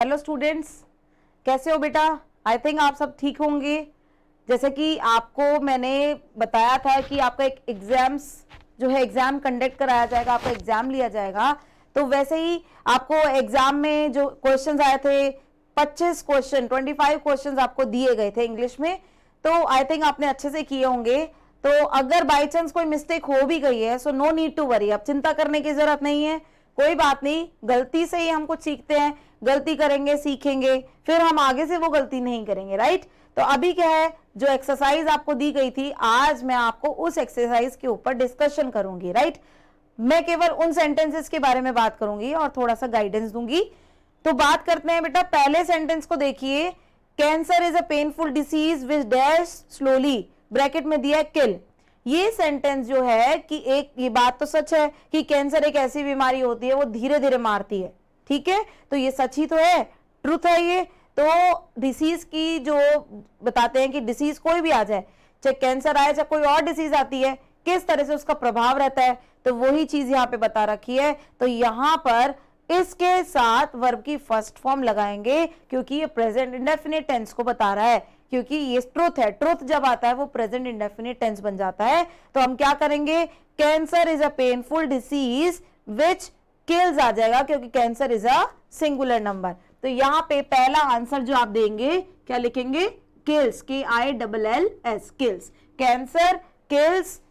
Hello students, कैसे हो बेटा? आई थिंक आप सब ठीक होंगे। जैसे कि आपको मैंने बताया था कि आपका एक एग्जाम्स जो है एग्जाम कंडक्ट कराया जाएगा, आपका एग्जाम लिया जाएगा। तो वैसे ही आपको एग्जाम में जो क्वेश्चंस आए थे 25 क्वेश्चन 25 क्वेश्चंस आपको दिए गए थे इंग्लिश में। तो आई थिंक आपने अच्छे से किए होंगे। तो अगर बाई चांस कोई मिस्टेक हो भी गई है so no need to worry, अब चिंता करने की जरूरत नहीं है। कोई बात नहीं, गलती से ही हम कुछ सीखते हैं, गलती करेंगे सीखेंगे, फिर हम आगे से वो गलती नहीं करेंगे, राइट। तो अभी क्या है, जो एक्सरसाइज आपको दी गई थी आज मैं आपको उस एक्सरसाइज के ऊपर डिस्कशन करूंगी, राइट। मैं केवल उन सेंटेंसेस के बारे में बात करूंगी और थोड़ा सा गाइडेंस दूंगी। तो बात करते हैं बेटा, पहले सेंटेंस को देखिए। Cancer is a painful disease which dash slowly, bracket में दिया है किल। ये सेंटेंस जो है कि एक ये बात तो सच है कि कैंसर एक ऐसी बीमारी होती है वो धीरे धीरे मारती है, ठीक है। तो ये सच ही तो है, ट्रुथ है ये। तो डिसीज की जो बताते हैं कि डिसीज कोई भी आ जाए, चाहे कैंसर आए चाहे कोई और डिसीज आती है, किस तरह से उसका प्रभाव रहता है, तो वही चीज यहाँ पे बता रखी है। तो यहाँ पर इसके साथ वर्ब की फर्स्ट फॉर्म लगाएंगे क्योंकि ये प्रेजेंट इंडेफिनिट टेंस को बता रहा है, क्योंकि ये ट्रुथ है। ट्रुथ जब आता है वो प्रेजेंट इंडेफिनिट टेंस बन जाता है। तो हम क्या करेंगे, cancer is a painful disease which kills आ जाएगा क्योंकि cancer is a singular number. तो यहाँ पे पहला आंसर जो आप देंगे क्या लिखेंगे, kills, KILLS, kills. Cancer kills,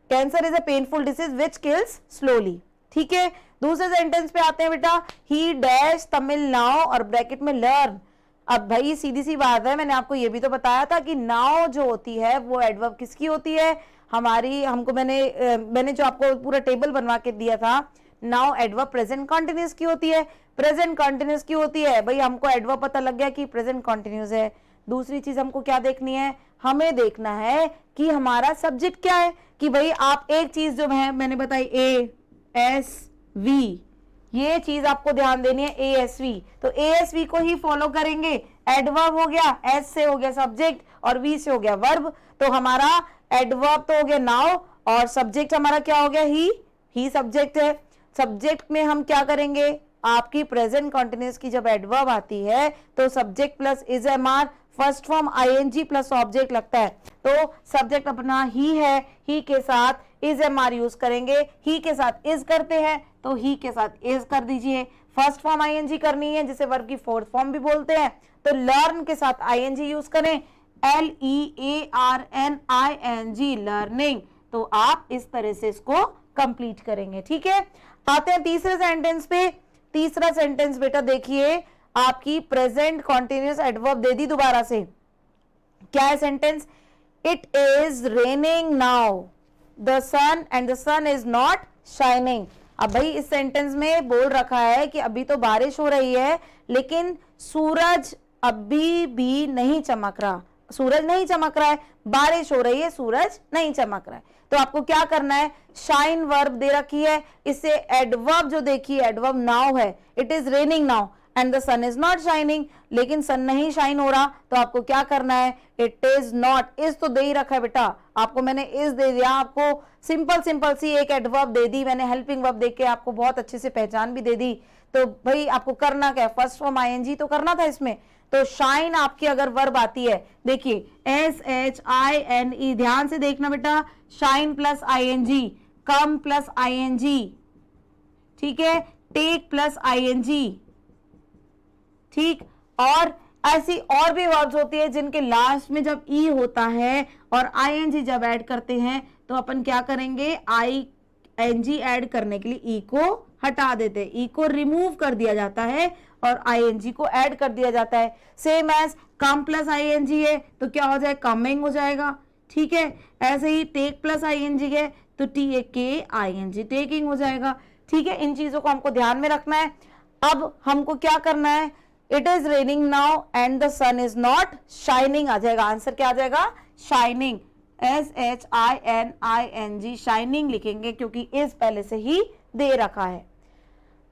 cancer is a painful disease which kills slowly, ठीक है। दूसरे सेंटेंस पे आते हैं बेटा, ही डैश तमिल नाउ और ब्रैकेट में लर्न। अब भाई सीधी सी बात है, मैंने आपको ये भी तो बताया था कि नाउ जो होती है वो एडवर्ब किसकी होती है, हमारी। हमको मैंने जो आपको पूरा टेबल बनवा के दिया था, नाउ एडवर्ब प्रेजेंट कॉन्टिन्यूस की होती है। प्रेजेंट कॉन्टिन्यूस की होती है भाई, हमको एडवर्ब पता लग गया कि प्रेजेंट कॉन्टिन्यूस है। दूसरी चीज हमको क्या देखनी है, हमें देखना है कि हमारा सब्जेक्ट क्या है। कि भाई आप एक चीज जो है मैंने बताई ASV, ये चीज आपको ध्यान देनी है, ASV। तो ASV को ही फॉलो करेंगे। एडवर्ब हो गया, S से हो गया सब्जेक्ट और V से हो गया वर्ब। तो हमारा एडवर्ब तो हो गया नाउ और सब्जेक्ट हमारा क्या हो गया, ही सब्जेक्ट है। सब्जेक्ट में हम क्या करेंगे, आपकी प्रेजेंट कॉन्टिन्यूस की जब एडवर्ब आती है तो subject plus is MR, first form ING plus object लगता है। तो सब्जेक्ट अपना ही है, ही के साथ इज MR यूज करेंगे। ही के साथ इज करते हैं तो ही के साथ इज कर दीजिए। फर्स्ट फॉर्म ING करनी है जिसे वर्ब की फोर्थ फॉर्म भी बोलते हैं, तो लर्न के साथ ING यूज करें, LEARNING, लर्निंग। तो आप इस तरह से इसको कंप्लीट करेंगे, ठीक है। आते हैं तीसरे सेंटेंस पे। तीसरा सेंटेंस बेटा देखिए, आपकी प्रेजेंट कॉन्टिन्यूस एडवर्ब दे दी दोबारा से। क्या है sentence, it is raining now the sun and the sun is not shining. अब भाई इस सेंटेंस में बोल रखा है कि अभी तो बारिश हो रही है लेकिन सूरज अभी भी नहीं चमक रहा। सूरज नहीं चमक रहा है, बारिश हो रही है, सूरज नहीं चमक रहा है। तो आपको क्या करना है, शाइन वर्ब दे रखी है, इससे एडवर्ब जो देखिए एडवर्ब नाउ है, it is raining now and the sun is not shining, लेकिन सन नहीं शाइन हो रहा। तो आपको क्या करना है, इट इज नॉट, इज तो दे ही रखा है बेटा, आपको मैंने इज दे दिया, आपको सिंपल सिंपल सी एक एडवर्ब दे दी मैंने, हेल्पिंग वर्ब देके आपको बहुत अच्छे से पहचान भी दे दी। तो भाई आपको करना क्या है, फर्स्ट फॉर्म ING तो करना था इसमें। तो शाइन आपकी अगर वर्ब आती है, देखिए SHINE, ध्यान से देखना बेटा, शाइन प्लस ING, कम प्लस ING, ठीक है, टेक प्लस ING, ठीक। और ऐसी और भी वर्ब्स होती है जिनके लास्ट में जब ई होता है और ING जब ऐड करते हैं तो अपन क्या करेंगे, ING ऐड करने के लिए ई को हटा देते हैं, ई को रिमूव कर दिया जाता है और ING को ऐड कर दिया जाता है। सेम एज कम प्लस ING है तो क्या हो जाए, कमिंग हो जाएगा, ठीक है। ऐसे ही टेक प्लस ING है तो TAKING, टेकिंग हो जाएगा, ठीक है। इन चीजों को हमको ध्यान में रखना है। अब हमको क्या करना है, it is raining now and the sun is not shining आ जाएगा। आंसर क्या आ जाएगा, शाइनिंग, SHINING, शाइनिंग लिखेंगे क्योंकि इज पहले से ही दे रखा है।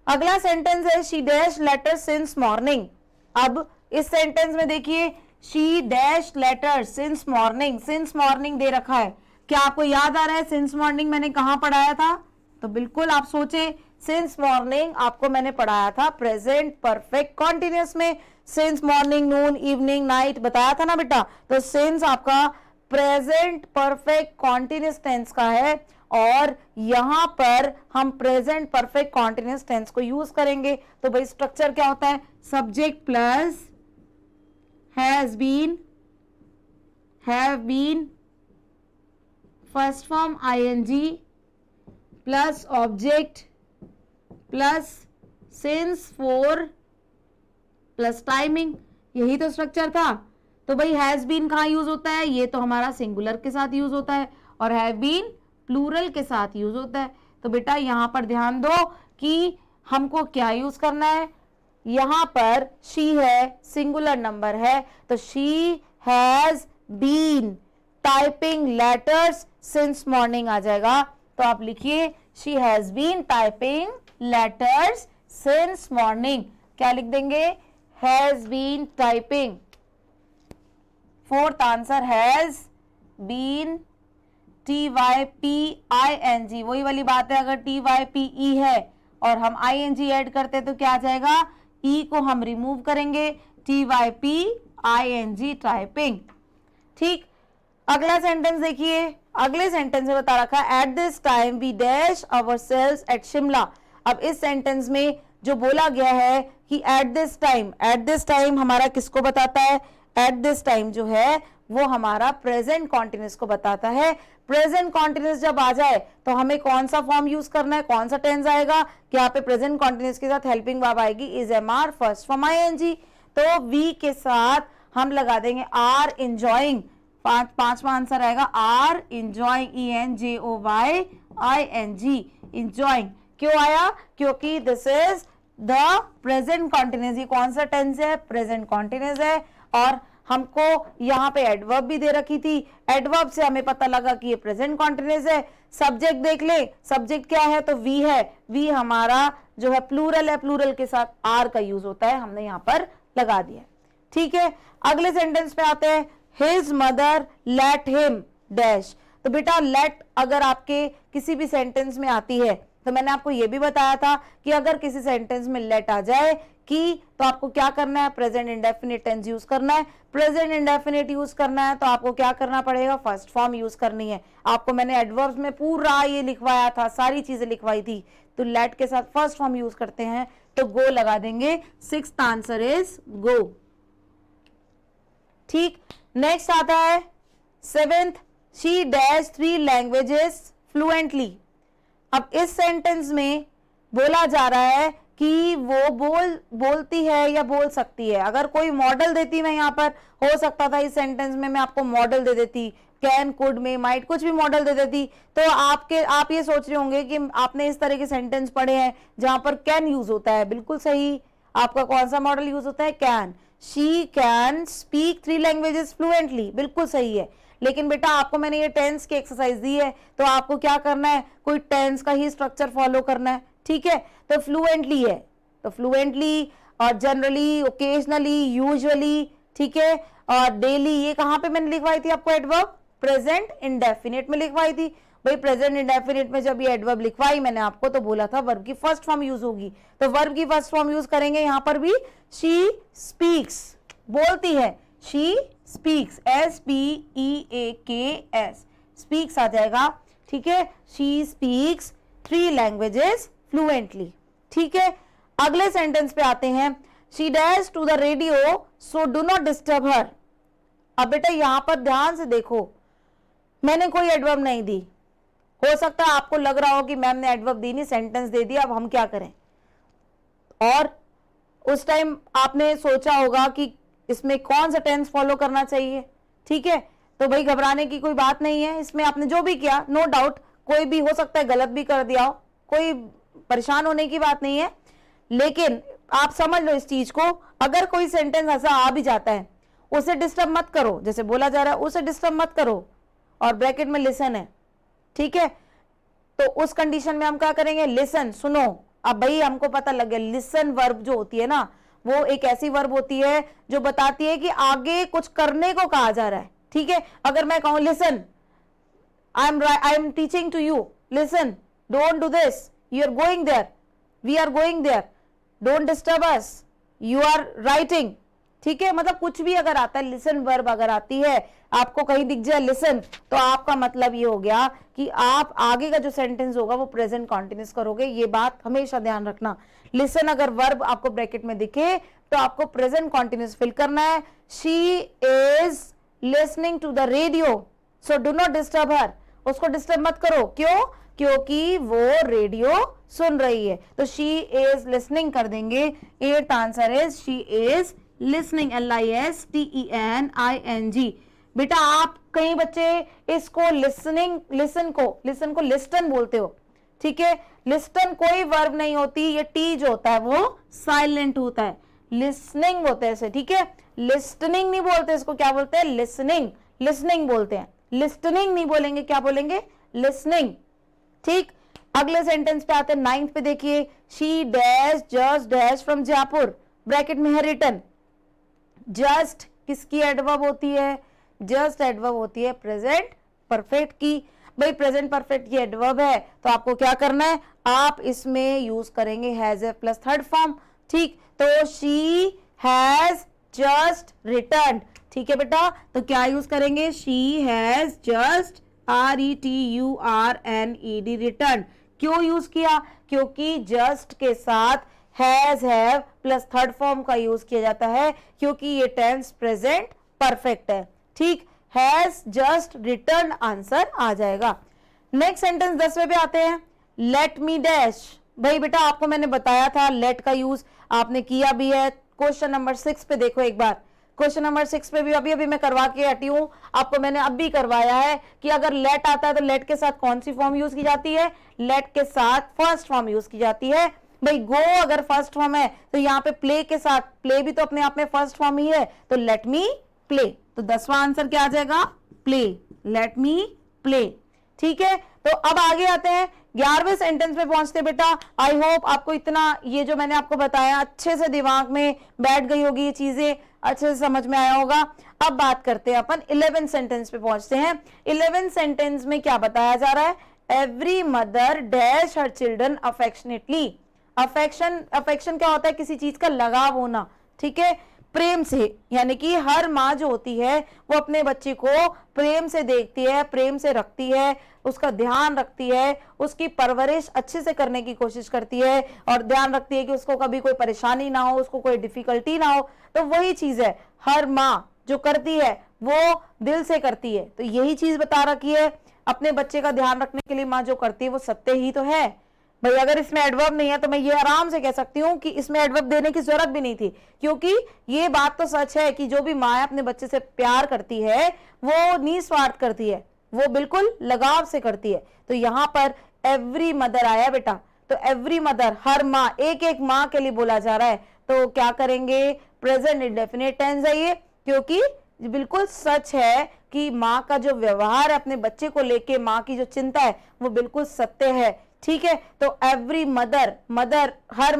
अगला सेंटेंस है, she dash letter since morning. अब इस सेंटेंस में देखिए, she dash letter since morning, since morning दे रखा है। क्या आपको याद आ रहा है सिंस मॉर्निंग मैंने कहां पढ़ाया था? तो बिल्कुल आप सोचे सिंस मॉर्निंग आपको मैंने पढ़ाया था प्रेजेंट परफेक्ट कॉन्टिन्यूस में, सिंस मॉर्निंग, नून, इवनिंग, नाइट बताया था ना बेटा। तो सिंस आपका प्रेजेंट परफेक्ट कॉन्टिन्यूस टेंस का है और यहां पर हम प्रेजेंट परफेक्ट कॉन्टिन्यूस टेंस को यूज करेंगे। तो भाई स्ट्रक्चर क्या होता है, subject plus has been, have been, first form ING plus object plus since for plus timing, यही तो स्ट्रक्चर था। तो भाई हैज बीन कहाँ यूज होता है, ये तो हमारा सिंगुलर के साथ यूज होता है और हैव बीन प्लूरल के साथ यूज होता है। तो बेटा यहां पर ध्यान दो कि हमको क्या यूज करना है, यहां पर शी है, सिंगुलर नंबर है, तो she has been typing letters since morning आ जाएगा। तो आप लिखिए she has been typing letters since morning, क्या लिख देंगे, has been typing. Fourth answer has been, TYPING, वही वाली बात है, अगर TYPE है और हम ING ऐड करते तो क्या आ जाएगा, E को हम रिमूव करेंगे, TYPING टाइपिंग। ठीक, अगला सेंटेंस देखिए, अगले सेंटेंस में बता रखा है at this time we dash ourselves at Shimla. अब इस सेंटेंस में जो बोला गया है कि एट दिस टाइम हमारा किसको बताता है, एट दिस टाइम जो है वो हमारा प्रेजेंट कॉन्टिन्यूस को बताता है। प्रेजेंट कॉन्टिन्यूस जब आ जाए तो हमें कौन सा फॉर्म यूज करना है, कौन सा टेंस आएगा, कि यहाँ पे प्रेजेंट कॉन्टिन्यूस के साथ हेल्पिंग वर्ब आएगी is am are, first form ING। तो वी के साथ हम लगा देंगे आर इंजॉइंग, पांचवा आंसर आएगा आर इंजॉइंग, ENJOYING, इंजॉइंग। क्यों आया, क्योंकि this is the present continuous, ये कौन सा टेंस है, प्रेजेंट कॉन्टिन्यूस है। और हमको यहाँ पे एडवर्ब भी दे रखी थी, एडवर्ब से हमें पता लगा कि ये प्रेजेंट कॉन्टिन्यूस है। सब्जेक्ट देख ले, सब्जेक्ट क्या है, तो वी है, वी हमारा जो है प्लूरल है, प्लूरल के साथ आर का यूज होता है, हमने यहाँ पर लगा दिया। ठीक है, अगले सेंटेंस पे आते हैं, his mother let him dash. तो बेटा लेट अगर आपके किसी भी सेंटेंस में आती है तो मैंने आपको यह भी बताया था कि अगर किसी सेंटेंस में लेट आ जाए कि, तो आपको क्या करना है, प्रेजेंट इंडेफिनिट टेंस यूज करना है। प्रेजेंट इंडेफिनिट यूज करना है तो आपको क्या करना पड़ेगा, फर्स्ट फॉर्म यूज करनी है। आपको मैंने एडवर्ब्स में पूरा ये लिखवाया था, सारी चीजें लिखवाई थी। तो लेट के साथ फर्स्ट फॉर्म यूज करते हैं तो गो लगा देंगे, सिक्स्थ आंसर इज गो। ठीक, नेक्स्ट आता है seventh, she dash 3 languages fluently. अब इस सेंटेंस में बोला जा रहा है कि वो बोलती है या बोल सकती है। अगर कोई मॉडल देती मैं यहाँ पर, हो सकता था इस सेंटेंस में मैं आपको मॉडल दे देती, कैन, कुड, में, माइट, कुछ भी मॉडल दे देती, तो आप ये सोच रहे होंगे कि आपने इस तरह के सेंटेंस पढ़े हैं जहां पर कैन यूज होता है। बिल्कुल सही, आपका कौन सा मॉडल यूज होता है, can. She can speak 3 languages fluently, बिल्कुल सही है। लेकिन बेटा आपको मैंने ये टेंस की एक्सरसाइज दी है तो आपको क्या करना है, कोई टेंस का ही स्ट्रक्चर फॉलो करना है। ठीक है, तो फ्लुएंटली है तो फ्लुएंटली, और जनरली, ओकेजनली, यूजुअली, ठीक है, और डेली, ये कहां पे मैंने लिखवाई थी आपको एडवर्ब, प्रेजेंट इंडेफिनिट में लिखवाई थी। भाई प्रेजेंट इंडेफिनिट में जब ये एडवर्ब लिखवाई मैंने आपको तो बोला था वर्ब की फर्स्ट फॉर्म यूज होगी, तो वर्ब की फर्स्ट फॉर्म यूज करेंगे। यहां पर भी शी स्पीक्स, बोलती है, शी स्पीक्स, SPEAKS, स्पीक्स आ जाएगा। ठीक है, शी स्पीक्स 3 लैंग्वेजेस फ्लुएंटली। ठीक है, अगले सेंटेंस पे आते हैं, she dash to the radio so do not disturb her. अब बेटा यहां पर ध्यान से देखो, मैंने कोई एडवर्ब नहीं दी। हो सकता है आपको लग रहा हो कि मैम ने एडवर्ब दी नहीं, सेंटेंस दे दिया, अब हम क्या करें। और उस टाइम आपने सोचा होगा कि इसमें कौन सा टेंस फॉलो करना चाहिए। ठीक है, तो भाई घबराने की कोई बात नहीं है, इसमें आपने जो भी किया नो डाउट, कोई भी हो सकता है गलत भी कर दिया हो, कोई परेशान होने की बात नहीं है। लेकिन आप समझ लो इस चीज को, अगर कोई सेंटेंस ऐसा आ भी जाता है उसे डिस्टर्ब मत करो, जैसे बोला जा रहा है उसे डिस्टर्ब मत करो, और ब्रैकेट में लिसन है। ठीक है, तो उस कंडीशन में हम क्या करेंगे, लिसन, सुनो। अब भाई हमको पता लग गया, लिसन वर्ब जो होती है ना, वो एक ऐसी वर्ब होती है जो बताती है कि आगे कुछ करने को कहा जा रहा है। ठीक है, अगर मैं कहूं listen, I am teaching to you, listen, don't do this, you are going there, we are going there, don't disturb us, you are writing, ठीक है। मतलब कुछ भी अगर आता है, लिसन वर्ब अगर आती है, आपको कहीं दिख जाए लिसन, तो आपका मतलब ये हो गया कि आप आगे का जो सेंटेंस होगा वो प्रेजेंट कॉन्टिन्यूस करोगे। ये बात हमेशा ध्यान रखना। लिसन अगर वर्ब आपको ब्रैकेट में दिखे तो आपको प्रेजेंट कॉन्टिन्यूस फिल करना है। She is listening to the radio, so do not disturb her, उसको डिस्टर्ब मत करो। क्यों? क्योंकि वो रेडियो सुन रही है। तो शी इज लिसनिंग कर देंगे। Eight answer is she is listening, LISTENING। बेटा आप कई बच्चे इसको लिसनिंग, लिसन को लिस्टन बोलते हो, ठीक है। लिस्टन कोई वर्ब नहीं होती, ये टी जो होता है वो साइलेंट होता है, लिसनिंग बोलते हैं इसे, ठीक है। लिस्टनिंग नहीं बोलते इसको, क्या बोलते हैं? लिसनिंग, लिसनिंग बोलते हैं। लिस्टनिंग नहीं बोलेंगे, क्या बोलेंगे? लिसनिंग, ठीक। अगले सेंटेंस पे आते हैं, 9th पे देखिए, she dash just dash from Jaipur, bracket में है रिटर्न। जस्ट किसकी एडवर्ब होती है? जस्ट एडवर्ब होती है प्रेजेंट परफेक्ट की। भाई प्रेजेंट परफेक्ट की एडवर्ब है तो आपको क्या करना है? आप इसमें यूज करेंगे has a plus third form, ठीक। तो शी हैज जस्ट रिटर्न, ठीक है बेटा। तो क्या यूज करेंगे? She has just RETURNED return. क्यों यूज किया? क्योंकि जस्ट के साथ has, have plus third form का यूज किया जाता है, क्योंकि ये टेंस प्रेजेंट परफेक्ट है, ठीक। हैज जस्ट रिटर्न आंसर आ जाएगा। नेक्स्ट सेंटेंस 10वें पे आते हैं, लेट मी डैश। भाई बेटा आपको मैंने बताया था लेट का यूज आपने किया भी है। क्वेश्चन नंबर 6 पे देखो एक बार, क्वेश्चन नंबर 6 पे भी अभी मैं करवा के हटी हूं, आपको मैंने अब भी करवाया है कि अगर लेट आता है तो लेट के साथ कौन सी फॉर्म यूज की जाती है? लेट के साथ फर्स्ट फॉर्म यूज की जाती है। भाई गो अगर फर्स्ट फॉर्म है तो यहाँ पे प्ले के साथ, प्ले भी तो अपने आप में फर्स्ट फॉर्म ही है, तो लेट मी प्ले। तो 10वां आंसर क्या आ जाएगा? प्ले, लेट मी प्ले, ठीक है। तो अब आगे आते हैं 11वें सेंटेंस पे पहुंचते बेटा। आई होप आपको इतना ये जो मैंने आपको बताया अच्छे से दिमाग में बैठ गई होगी, ये चीजें अच्छे से समझ में आया होगा। अब बात करते हैं अपन 11 सेंटेंस पे पहुंचते हैं। 11 सेंटेंस में क्या बताया जा रहा है? Every mother dash her children affectionately. Affection क्या होता है? किसी चीज का लगाव होना, ठीक है, प्रेम से। यानी कि हर माँ जो होती है वो अपने बच्चे को प्रेम से देखती है, प्रेम से रखती है, उसका ध्यान रखती है, उसकी परवरिश अच्छे से करने की कोशिश करती है और ध्यान रखती है कि उसको कभी कोई परेशानी ना हो, उसको कोई डिफिकल्टी ना हो। तो वही चीज है हर माँ जो करती है वो दिल से करती है। तो यही चीज बता रखी है, अपने बच्चे का ध्यान रखने के लिए माँ जो करती है वो सत्य ही तो है। भाई अगर इसमें एडवर्ब नहीं है तो मैं ये आराम से कह सकती हूँ कि इसमें एडवर्ब देने की जरूरत भी नहीं थी, क्योंकि ये बात तो सच है कि जो भी माँ अपने बच्चे से प्यार करती है वो निस्वार्थ करती है, वो बिल्कुल लगाव से करती है। तो यहाँ पर एवरी मदर आया बेटा, तो एवरी मदर हर माँ, एक एक माँ के लिए बोला जा रहा है। तो क्या करेंगे? प्रेजेंट इंडेफिनिट टेंस है ये, क्योंकि बिल्कुल सच है कि माँ का जो व्यवहार है अपने बच्चे को लेके, माँ की जो चिंता है वो बिल्कुल सत्य है, ठीक है। तो एवरी मदर, मदर हर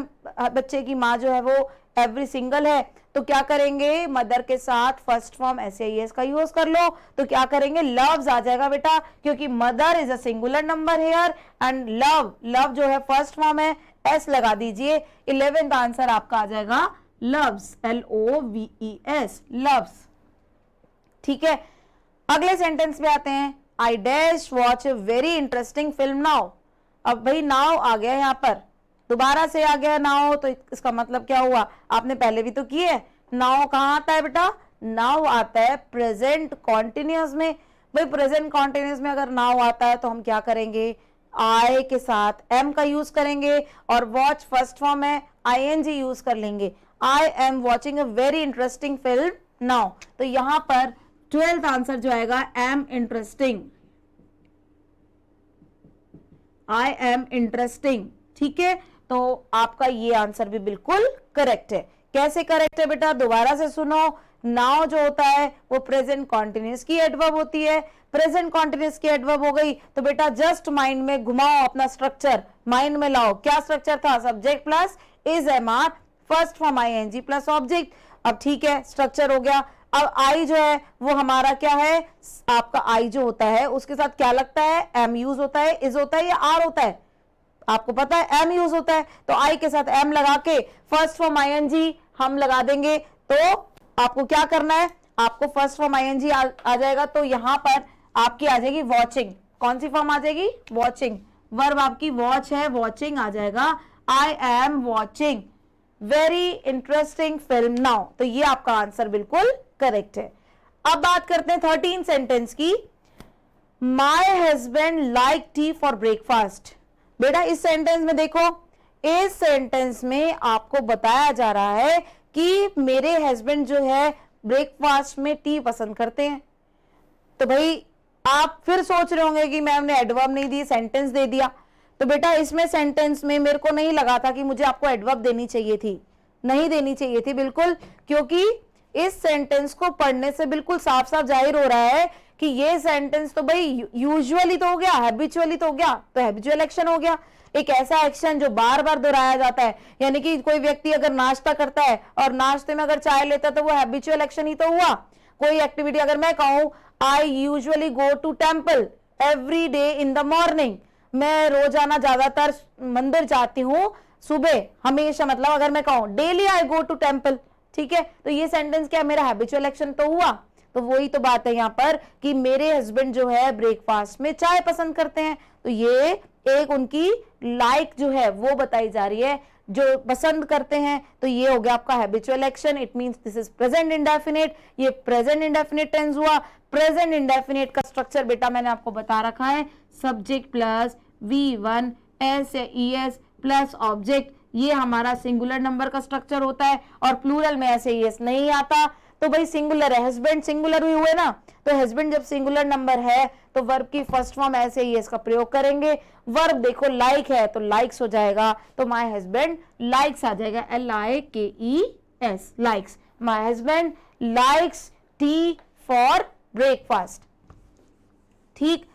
बच्चे की माँ जो है वो एवरी सिंगल है। तो क्या करेंगे? मदर के साथ फर्स्ट फॉर्म SAES का यूज कर लो। तो क्या करेंगे? लव्स आ जाएगा बेटा, क्योंकि mother is a singular number here and love, love जो है फर्स्ट फॉर्म है, S लगा दीजिए। 11th आंसर आपका आ जाएगा लव्स, LOVES, लव्स, ठीक है। अगले सेंटेंस पे आते हैं, I dash watch a very interesting film now. अब भाई नाउ आ गया यहाँ पर, दोबारा से आ गया नाउ, तो इसका मतलब क्या हुआ? आपने पहले भी तो किए। नाउ कहाँ आता है बेटा? नाउ आता है प्रेजेंट कॉन्टिन्यूअस में। भाई प्रेजेंट कॉन्टिन्यूअस में अगर नाउ आता है तो हम क्या करेंगे? आई के साथ एम का यूज करेंगे और वॉच फर्स्ट फॉर्म है, ING यूज कर लेंगे। I am watching a very interesting film now. तो यहां पर 12th आंसर जो आएगा am interesting, I am interesting, ठीक है। तो आपका ये आंसर भी बिल्कुल करेक्ट है। कैसे करेक्ट है बेटा? दोबारा से सुनो। नाउ जो होता है वो प्रेजेंट कॉन्टिन्यूअस की एडवर्ब होती है। प्रेजेंट कॉन्टिन्यूअस की एडवर्ब हो गई तो बेटा जस्ट माइंड में घुमाओ, अपना स्ट्रक्चर माइंड में लाओ। क्या स्ट्रक्चर था? Subject plus is MR, first form ING plus object. अब ठीक है, स्ट्रक्चर हो गया। अब आई जो है वो हमारा क्या है? आपका आई जो होता है उसके साथ क्या लगता है? एम यूज होता है, इज होता है या आर होता है? आपको पता है एम यूज होता है, तो आई के साथ एम लगा के फर्स्ट फॉर्म आईएनजी हम लगा देंगे। तो आपको क्या करना है, आपको फर्स्ट फॉर्म आईएनजी आ जाएगा, तो यहां पर आपकी आ जाएगी वॉचिंग। कौन सी फॉर्म आ जाएगी, वॉचिंग। वर्ब आपकी वॉच है, वॉचिंग आ जाएगा, आई am watching very interesting film now. तो ये आपका आंसर बिल्कुल करेक्ट है। अब बात करते हैं 13 सेंटेंस की। My husband like T for breakfast. बेटा इस सेंटेंस में देखो, इस सेंटेंस में आपको बताया जा रहा है कि मेरे हस्बैंड जो है ब्रेकफास्ट में टी पसंद करते हैं। तो भाई आप फिर सोच रहे होंगे कि मैम ने एडवर्ब नहीं दी, सेंटेंस दे दिया। तो बेटा इसमें सेंटेंस में मेरे को नहीं लगा था कि मुझे आपको एडवर्ब देनी चाहिए थी, नहीं देनी चाहिए थी बिल्कुल, क्योंकि इस सेंटेंस को पढ़ने से बिल्कुल साफ साफ जाहिर हो रहा है कि ये सेंटेंस तो भाई यूजुअली तो हो गया, हैबिचुअली तो हो गया, तो हैबिचुअल एक्शन हो गया, एक ऐसा एक्शन जो बार बार दोहराया जाता है। यानी कि कोई व्यक्ति अगर नाश्ता करता है और नाश्ते में अगर चाय लेता है तो वो हैबिचुअल एक्शन ही तो हुआ। कोई एक्टिविटी अगर मैं कहूं I usually go to temple every day in the morning, मैं रोजाना ज्यादातर मंदिर जाती हूँ सुबह, हमेशा, मतलब अगर मैं कहूं daily I go to temple, ठीक है, तो ये सेंटेंस क्या, मेरा हैबिचुअल एक्शन तो हुआ। तो वही तो बात है यहाँ पर कि मेरे हस्बैंड जो है ब्रेकफास्ट में चाय पसंद करते हैं, तो ये एक उनकी लाइक जो है वो बताई जा रही है, जो पसंद करते हैं। तो ये हो गया आपका habitual action, it means this is present indefinite, ये प्रेजेंट इंडेफिनिट टेंस हुआ। प्रेजेंट इंडेफिनिट का स्ट्रक्चर बेटा मैंने आपको बता रखा है, सब्जेक्ट प्लस V1 एस या ES प्लस ऑब्जेक्ट, ये हमारा सिंगुलर नंबर का स्ट्रक्चर होता है, और प्लूरल में ऐसे ES नहीं आता। तो भाई सिंगुलर है, हस्बैंड सिंगुलर भी हुए ना, तो हस्बैंड जब सिंगुलर नंबर है तो वर्ब की फर्स्ट फॉर्म ऐसे ES का प्रयोग करेंगे। वर्ब देखो लाइक है तो लाइक्स हो जाएगा, तो माय हस्बैंड लाइक्स आ जाएगा, LIKES, likes. My husband likes T for breakfast. ठीक,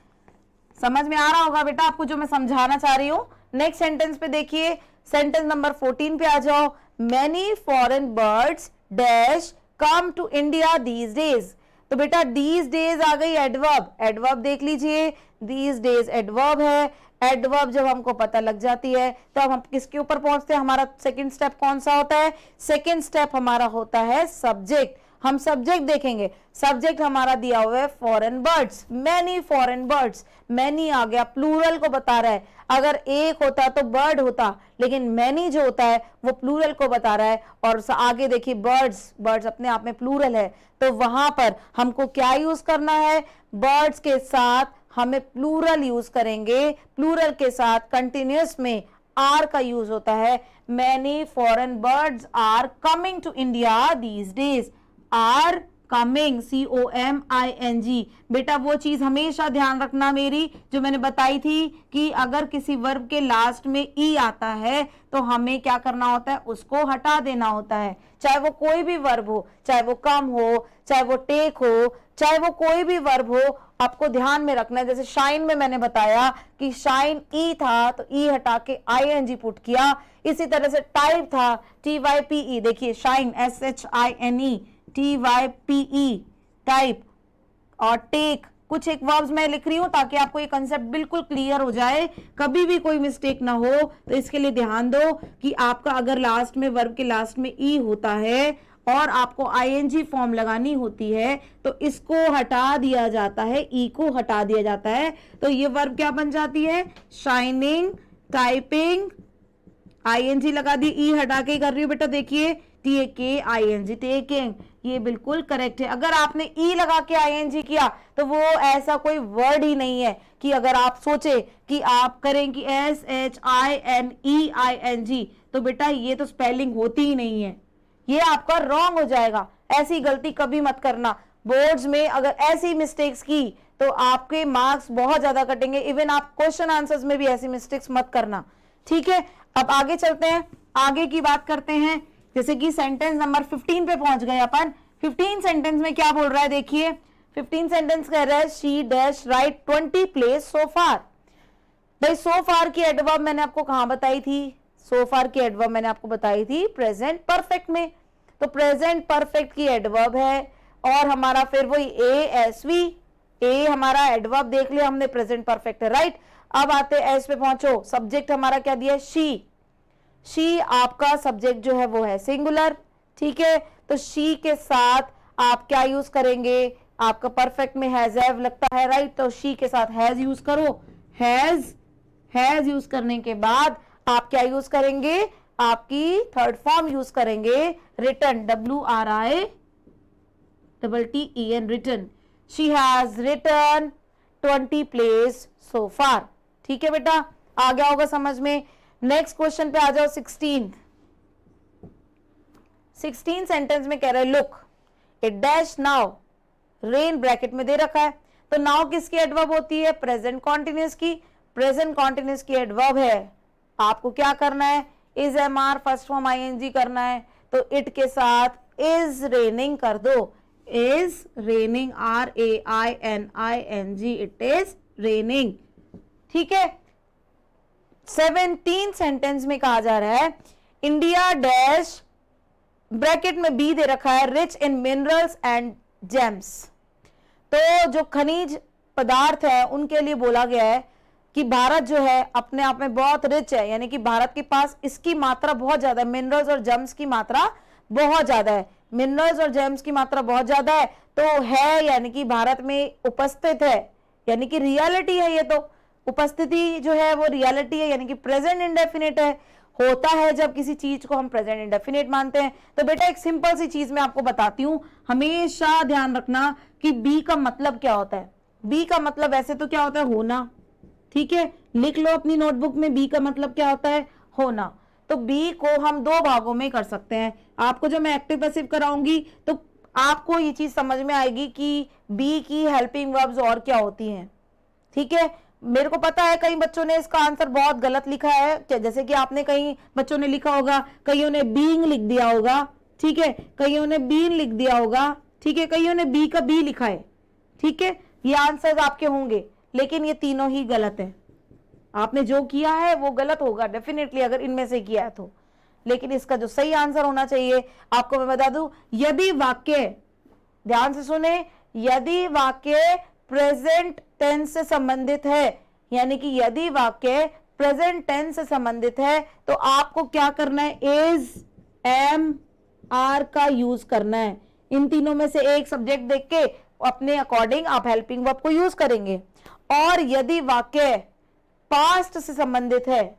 समझ में आ रहा होगा बेटा आपको जो मैं समझाना चाह रही हूं। नेक्स्ट सेंटेंस पे देखिए, सेंटेंस नंबर 14 पे आ जाओ। Many foreign birds dash come to India these days. तो बेटा दीज डेज आ गई एडवर्ब, एडवर्ब देख लीजिए, दीज डेज एडवर्ब है। एडवर्ब जब हमको पता लग जाती है तो अब हम किसके ऊपर पहुंचते हैं, हमारा सेकंड स्टेप कौन सा होता है, सेकंड स्टेप हमारा होता है सब्जेक्ट। हम सब्जेक्ट देखेंगे, सब्जेक्ट हमारा दिया हुआ है foreign birds, many foreign birds, many आ गया, प्लूरल को बता रहा है। अगर एक होता तो बर्ड होता, लेकिन मैनी जो होता है वो प्लूरल को बता रहा है। और आगे देखिए बर्ड्स, बर्ड्स अपने आप में प्लूरल है, तो वहां पर हमको क्या यूज करना है, बर्ड्स के साथ हमें प्लूरल यूज करेंगे, प्लूरल के साथ कंटिन्यूअस में आर का यूज होता है। Many foreign birds are coming to India these days, are coming, COMING। बेटा वो चीज हमेशा ध्यान रखना मेरी जो मैंने बताई थी कि अगर किसी वर्ब के लास्ट में ई आता है तो हमें क्या करना होता है, उसको हटा देना होता है। चाहे वो कोई भी वर्ब हो, चाहे वो कम हो, चाहे वो टेक हो, चाहे वो कोई भी वर्ब हो, आपको ध्यान में रखना है। जैसे शाइन में मैंने बताया कि शाइन ई था तो ई हटा के ING पुट किया। इसी तरह से टाइप था TYPE, देखिए शाइन SHINE TYPE टाइप, और टेक, कुछ एक वर्ब्स मैं लिख रही हूं ताकि आपको ये कंसेप्ट बिल्कुल क्लियर हो जाए, कभी भी कोई मिस्टेक ना हो। तो इसके लिए ध्यान दो कि आपका अगर लास्ट में वर्ब के लास्ट में ई होता है और आपको ING फॉर्म लगानी होती है तो इसको हटा दिया जाता है, ई को हटा दिया जाता है। तो ये वर्ब क्या बन जाती है, शाइनिंग, टाइपिंग, ING लगा दी, ई हटा के कर रही हूं बेटा, देखिए TAKING, टेकिंग, ये बिल्कुल करेक्ट है। अगर आपने ई लगा के ING किया तो वो ऐसा कोई वर्ड ही नहीं है कि अगर आप सोचे कि आप करें कि SHINEING, तो बेटा ये तो स्पेलिंग होती ही नहीं है, ये आपका रॉन्ग हो जाएगा। ऐसी गलती कभी मत करना, बोर्ड्स में अगर ऐसी मिस्टेक्स की तो आपके मार्क्स बहुत ज्यादा कटेंगे। इवन आप क्वेश्चन आंसर्स में भी ऐसी मिस्टेक्स मत करना, ठीक है। अब आगे चलते हैं, आगे की बात करते हैं। जैसे कि सेंटेंस नंबर 15 पे पहुंच गए अपन। 15 सेंटेंस में क्या बोल रहा है देखिए, 15 सेंटेंस कह रहा है she dash write 20 place so far. भाई सो फार की एडवर्ब मैंने आपको कहां बताई थी, सो फार की एडवर्ब मैंने आपको बताई थी प्रेजेंट परफेक्ट में। तो प्रेजेंट परफेक्ट की एडवर्ब है और हमारा फिर वही ASV, ए हमारा एडवर्ब देख लिया हमने, प्रेजेंट परफेक्ट है, राइट। अब आते एस पे पहुंचो, सब्जेक्ट हमारा क्या दिया है, शी आपका सब्जेक्ट जो है वो है सिंगुलर, ठीक है। तो शी के साथ आप क्या यूज करेंगे, आपका परफेक्ट में हैज हैव लगता है, राइट, तो शी के साथ हैज यूज करो, हैज यूज करने के बाद आप क्या यूज करेंगे, आपकी थर्ड फॉर्म यूज करेंगे रिटन, WRITTEN, written, she has written 20 plays so far, ठीक है बेटा, आ गया होगा समझ में। नेक्स्ट क्वेश्चन पे आ जाओ, 16 सेंटेंस में कह रहा है look it dash now rain, bracket में दे रखा है, तो नाउ किसकी एडवर्ब होती है, प्रेजेंट कॉन्टिन्यूअस की, प्रेजेंट कॉन्टिन्यूअस की एडवर्ब है, आपको क्या करना है, is MR first form ING करना है, तो इट के साथ इज रेनिंग कर दो, is raining RAINING, it is raining, ठीक है। 17 सेंटेंस में कहा जा रहा है इंडिया डैश, ब्रैकेट में बी दे रखा है, rich in minerals and James, तो जो खनिज पदार्थ है उनके लिए बोला गया है कि भारत जो है अपने आप में बहुत रिच है, यानी कि भारत के पास इसकी मात्रा बहुत ज्यादा है, मिनरल्स और जेम्स की मात्रा बहुत ज्यादा है, मिनरल्स और जेम्स की मात्रा बहुत ज्यादा है, तो है यानी कि भारत में उपस्थित है, यानी कि रियलिटी है, ये तो उपस्थिति जो है वो रियलिटी है, यानी कि प्रेजेंट इंडेफिनिट है, होता है जब किसी चीज को हम प्रेजेंट इंडेफिनिट मानते हैं। तो बेटा एक सिंपल सी चीज मैं आपको बताती हूं, हमेशा ध्यान रखना कि बी का मतलब क्या होता है, बी का मतलब वैसे तो क्या होता है, होना, ठीक है, लिख लो अपनी नोटबुक में, बी का मतलब क्या होता है, होना। तो बी को हम दो भागों में कर सकते हैं, आपको जो मैं एक्टिव पैसिव कराऊंगी तो आपको ये चीज समझ में आएगी कि बी की हेल्पिंग वर्ब्स और क्या होती हैं, ठीक है। मेरे को पता है कई बच्चों ने इसका आंसर बहुत गलत लिखा है, जैसे कि आपने कई बच्चों ने लिखा होगा, कईयों ने बीइंग लिख दिया होगा, ठीक है, कईयों ने बीन लिख दिया होगा, ठीक है, कईयों ने बी का बी लिखा है, ठीक है, ये आंसर्स आपके होंगे, लेकिन ये तीनों ही गलत है, आपने जो किया है वो गलत होगा डेफिनेटली अगर इनमें से किया है तो, लेकिन इसका जो सही आंसर होना चाहिए आपको मैं बता दूं, यदि वाक्य, ध्यान से सुने, यदि वाक्य प्रेजेंट टेंस से संबंधित है, यानी कि यदि वाक्य प्रेजेंट टेंस से संबंधित है तो आपको क्या करना है, इज एम आर का यूज करना है, इन तीनों में से एक सब्जेक्ट देख के अपने अकॉर्डिंग आप हेल्पिंग वर्ब को यूज करेंगे। और यदि वाक्य पास्ट से संबंधित है,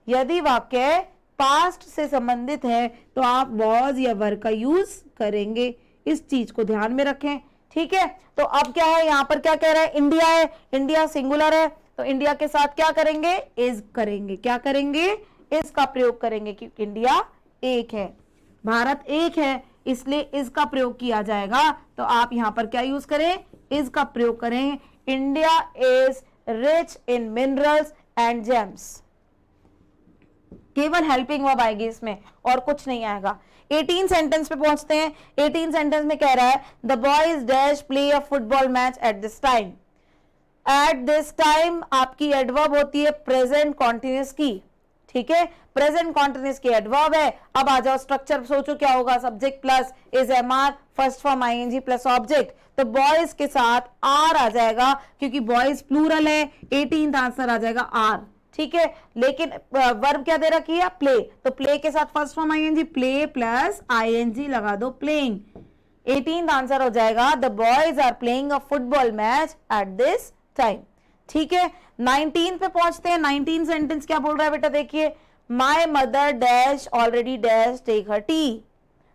यदि वाक्य पास्ट से संबंधित है तो आप वॉज या वर का यूज करेंगे, इस चीज को ध्यान में रखें, ठीक है। तो अब क्या है, यहां पर क्या कह रहा है, इंडिया है, इंडिया सिंगुलर है, तो इंडिया के साथ क्या करेंगे, इज करेंगे, क्या करेंगे, इज का प्रयोग करेंगे, क्योंकि इंडिया एक है, भारत एक है, इसलिए इज का प्रयोग किया जाएगा, तो आप यहां पर क्या यूज करें, इज का प्रयोग करें, India is rich in minerals and James, केवल हेल्पिंग वर्ब आएगी इसमें और कुछ नहीं आएगा। 18 सेंटेंस पे पहुंचते हैं, 18 सेंटेंस में कह रहा है the boys dash play a football match at this time, eight this time आपकी एडवर्ब होती है प्रेजेंट कॉन्टिन्यूअस की, ठीक है, प्रेजेंट कॉन्टिन्यूअस की एडवर्ब है। अब आ जाओ स्ट्रक्चर, सोचो क्या होगा, subject plus is am are first form ING plus object, तो बॉयज के साथ आर आ जाएगा क्योंकि बॉयज प्लूरल है, 18th आंसर आ जाएगा आर, ठीक है। लेकिन वर्ब क्या दे रखी है, प्ले, तो प्ले के साथ first form ING, play plus ING लगा दो, प्लेइंग, 18th आंसर हो जाएगा the boys are playing a football match at this time, ठीक है। 19 पे पहुंचते हैं, 19 सेंटेंस क्या बोल रहा है बेटा, देखिए my mother dash already dash take her tea,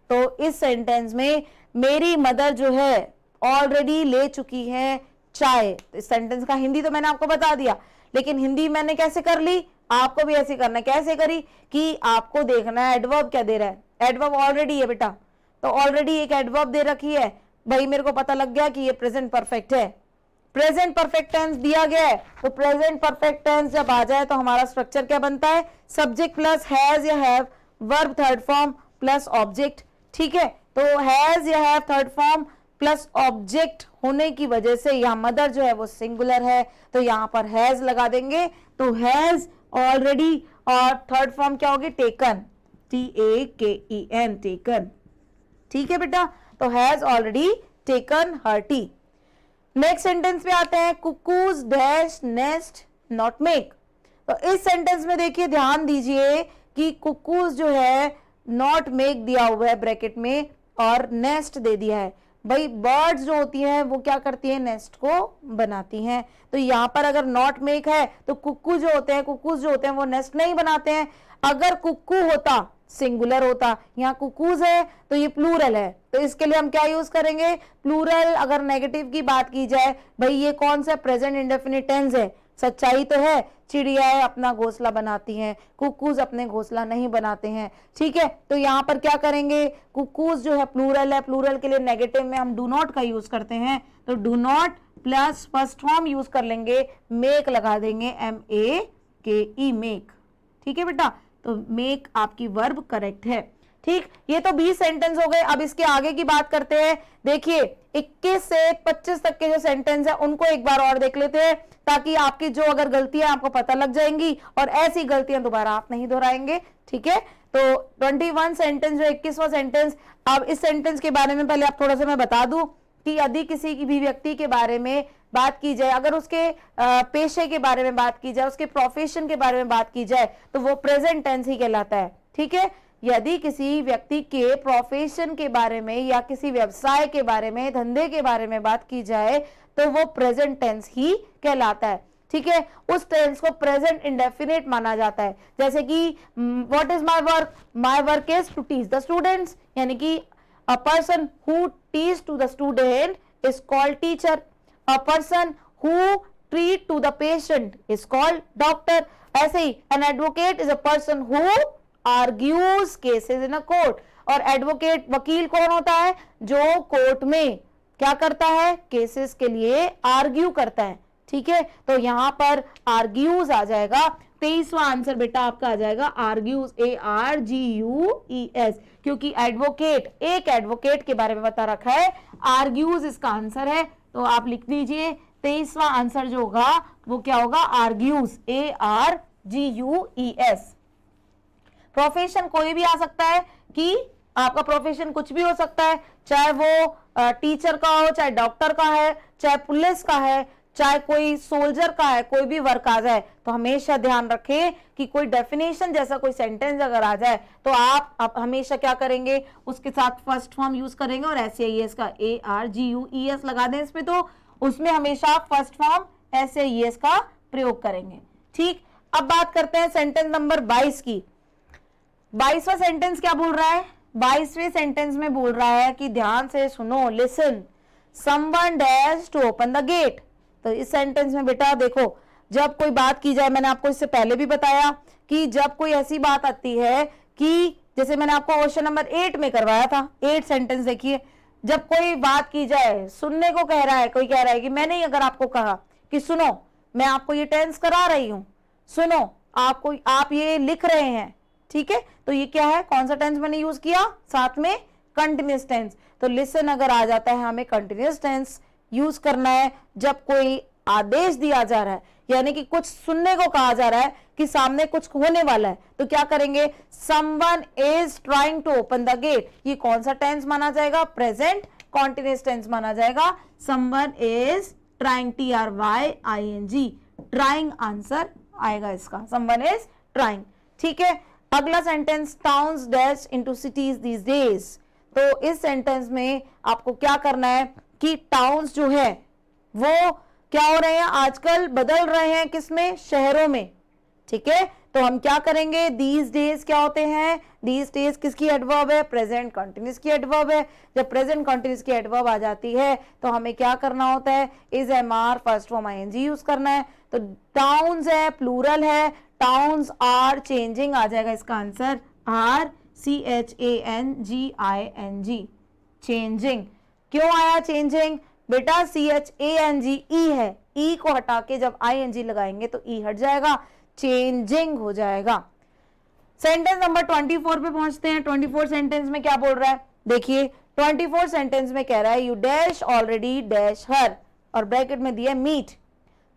तो इस सेंटेंस में मेरी मदर जो है ऑलरेडी ले चुकी है चाय, तो इस सेंटेंस का हिंदी तो मैंने आपको बता दिया, लेकिन हिंदी मैंने कैसे कर ली, आपको भी ऐसे करना है, कैसे करी कि आपको देखना है एडवर्ब क्या दे रहा है, एडवर्ब ऑलरेडी है बेटा, तो ऑलरेडी एक एडवर्ब दे रखी है, भाई मेरे को पता लग गया कि ये प्रेजेंट परफेक्ट है, प्रेजेंट परफेक्ट टेंस दिया गया है, तो प्रेजेंट परफेक्ट टेंस जब आ जाए तो हमारा स्ट्रक्चर क्या बनता है, सब्जेक्ट प्लस हैज या have, verb third form plus object, ठीक है। तो हैज या have third form plus object होने की वजह से यहाँ मदर जो है वो सिंगुलर है, तो यहाँ पर हैज लगा देंगे, तो हैज ऑलरेडी, और थर्ड फॉर्म क्या होगी, टेकन, TAKEN, टेकन, ठीक है बेटा, तो has already taken her T. Next sentence पे आते हैं, cuckoos dash nest not make. तो इस सेंटेंस में देखिए ध्यान दीजिए कि कुकूज जो है नॉट मेक दिया हुआ है ब्रैकेट में और नेस्ट दे दिया है। भाई बर्ड्स जो होती हैं वो क्या करती हैं, नेस्ट को बनाती हैं। तो यहाँ पर अगर नॉट मेक है तो कुक्कू जो होते हैं, कुकूज जो होते हैं वो नेस्ट नहीं बनाते हैं। अगर कुक्कू होता सिंगुलर होता, यहाँ कुकूज है तो ये प्लूरल है, तो इसके लिए हम क्या यूज करेंगे, प्लूरल। अगर नेगेटिव की बात की जाए, भाई ये कौन सा प्रेजेंट इंडेफिनिट टेंस है, सच्चाई तो है, चिड़ियाएं अपना घोंसला बनाती हैं, कुकूज अपने घोंसला नहीं बनाते हैं। ठीक है, तो यहाँ पर क्या करेंगे, कुकूज जो है प्लूरल है, प्लूरल के लिए नेगेटिव में हम डू नॉट का यूज करते हैं, तो do not plus first form use कर लेंगे, मेक लगा देंगे, MEKE मेक। ठीक है बेटा, तो मेक आपकी वर्ब करेक्ट है। ठीक, ये तो 20 सेंटेंस हो गए। अब इसके आगे की बात करते हैं। देखिए 21 से 25 तक के जो सेंटेंस है उनको एक बार और देख लेते हैं, ताकि आपकी जो अगर गलतियां आपको पता लग जाएंगी और ऐसी गलतियां दोबारा आप नहीं दोहराएंगे। ठीक है, तो 21 सेंटेंस जो 21वां सेंटेंस, अब इस सेंटेंस के बारे में पहले आप थोड़ा सा मैं बता दूं कि यदि किसी की भी व्यक्ति के बारे में बात की जाए, अगर उसके पेशे के बारे में बात की जाए, उसके प्रोफेशन के बारे में बात की जाए, तो वो प्रेजेंट टेंस ही कहलाता है। ठीक है, यदि किसी व्यक्ति के प्रोफेशन के बारे में या किसी व्यवसाय के बारे में, धंधे के बारे में बात की जाए तो वो प्रेजेंट टेंस ही कहलाता है। ठीक है, उस टेंस को प्रेजेंट इंडेफिनिट माना जाता है। जैसे कि what is my work, my work is to teach the students, यानी कि a person who teach to the student is called teacher, a person who treat to the patient is called doctor. ऐसे ही an advocate is a person who argues cases in a court. और advocate वकील कौन होता है, जो court में क्या करता है, केसेस के लिए आर्ग्यू करता है। ठीक है, तो यहां पर आर्ग्यूज आ जाएगा। 23वां आंसर बेटा आपका आ जाएगा आर्ग्यूज, ARGUES, क्योंकि एडवोकेट, एक एडवोकेट के बारे में बता रखा है, आर्ग्यूज इसका आंसर है। तो आप लिख दीजिए 23वां आंसर जो होगा वो क्या होगा, आर्ग्यूज, ARGUES। प्रोफेशन कोई भी आ सकता है, कि आपका प्रोफेशन कुछ भी हो सकता है, चाहे वो टीचर का हो, चाहे डॉक्टर का है, चाहे पुलिस का है, चाहे कोई सोल्जर का है, कोई भी वर्क आ जाए। तो हमेशा ध्यान रखें कि कोई डेफिनेशन जैसा कोई सेंटेंस अगर आ जाए तो आप हमेशा क्या करेंगे, उसके साथ फर्स्ट फॉर्म यूज करेंगे और SAES का ARGUES लगा दें इसमें, तो उसमें हमेशा फर्स्ट फॉर्म SAES का प्रयोग करेंगे। ठीक, अब बात करते हैं सेंटेंस नंबर 22 की। 22वां सेंटेंस क्या बोल रहा है, 22वें सेंटेंस में बोल रहा है कि ध्यान से सुनो, listen, someone dash to open the gate. तो इस सेंटेंस में बेटा देखो, जब कोई बात की जाए, मैंने आपको इससे पहले भी बताया कि जब कोई ऐसी बात आती है कि जैसे मैंने आपको क्वेश्चन नंबर 8 में करवाया था, 8 सेंटेंस देखिए, जब कोई बात की जाए, सुनने को कह रहा है, कोई कह रहा है कि मैंने ही अगर आपको कहा कि सुनो मैं आपको ये टेंस करा रही हूं, सुनो आपको, आप ये लिख रहे हैं, ठीक है, तो ये क्या है, कौन सा टेंस मैंने यूज किया, साथ में कंटिन्यूअस टेंस। तो लिसन अगर आ जाता है, हमें कंटिन्यूअस टेंस यूज करना है जब कोई आदेश दिया जा रहा है, यानी कि कुछ सुनने को कहा जा रहा है कि सामने कुछ होने वाला है, तो क्या करेंगे, someone is trying to open the gate. ये कौन सा टेंस माना जाएगा, प्रेजेंट कॉन्टिन्यूअस टेंस माना जाएगा। Someone is trying, TRYING, trying answer आएगा इसका, समवन इज ट्राइंग। ठीक है, अगला sentence, towns dash into cities these days. तो इस सेंटेंस में आपको क्या करना है कि टाउन्स जो है वो क्या हो रहे हैं, आजकल बदल रहे हैं, किसमें, शहरों में। ठीक है, तो हम क्या करेंगे, दीज डेज क्या होते हैं, दीज डेज किसकी एडवर्ब है, प्रेजेंट कंटिन्यूअस की एडवर्ब है। जब प्रेजेंट कंटिन्यूअस की एडवर्ब आ जाती है तो हमें क्या करना होता है, is MR first form ING use करना है। तो टाउन्स है, प्लूरल है, टाउन्स आर चेंजिंग आ जाएगा इसका आंसर, RCHANGING, चेंजिंग। क्यों आया चेंजिंग, बेटा CHANGE है, ई को हटा के जब ING लगाएंगे तो ई हट जाएगा, चेंजिंग हो जाएगा। सेंटेंस नंबर 24 पे पहुंचते हैं। 24 सेंटेंस में क्या बोल रहा है, देखिए 24 सेंटेंस में कह रहा है, you dash already dash her, और ब्रैकेट में दिया मीट।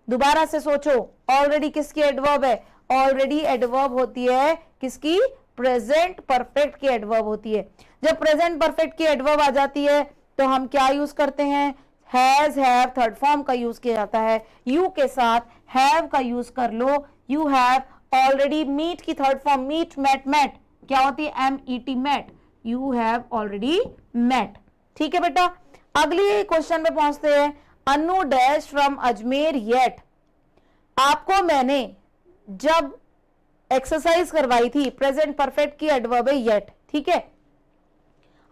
दोबारा से सोचो, ऑलरेडी किसकी एडवर्ब है, ऑलरेडी एडवर्ब होती है किसकी, प्रेजेंट परफेक्ट की एडवर्ब होती है। जब प्रेजेंट परफेक्ट की एडवर्ब आ जाती है तो हम क्या यूज करते हैं, हैज हैव थर्ड फॉर्म का यूज किया जाता है, यू के साथ हैव का यूज कर लो, यू हैव ऑलरेडी, मीट की third form meet met met क्या होती है, MET met, you have already met. ठीक है बेटा, अगली क्वेश्चन पे पहुंचते हैं। Anu dash from Ajmer yet, आपको मैंने जब एक्सरसाइज करवाई थी, प्रेजेंट परफेक्ट की एडवर्ब है येट, ठीक है,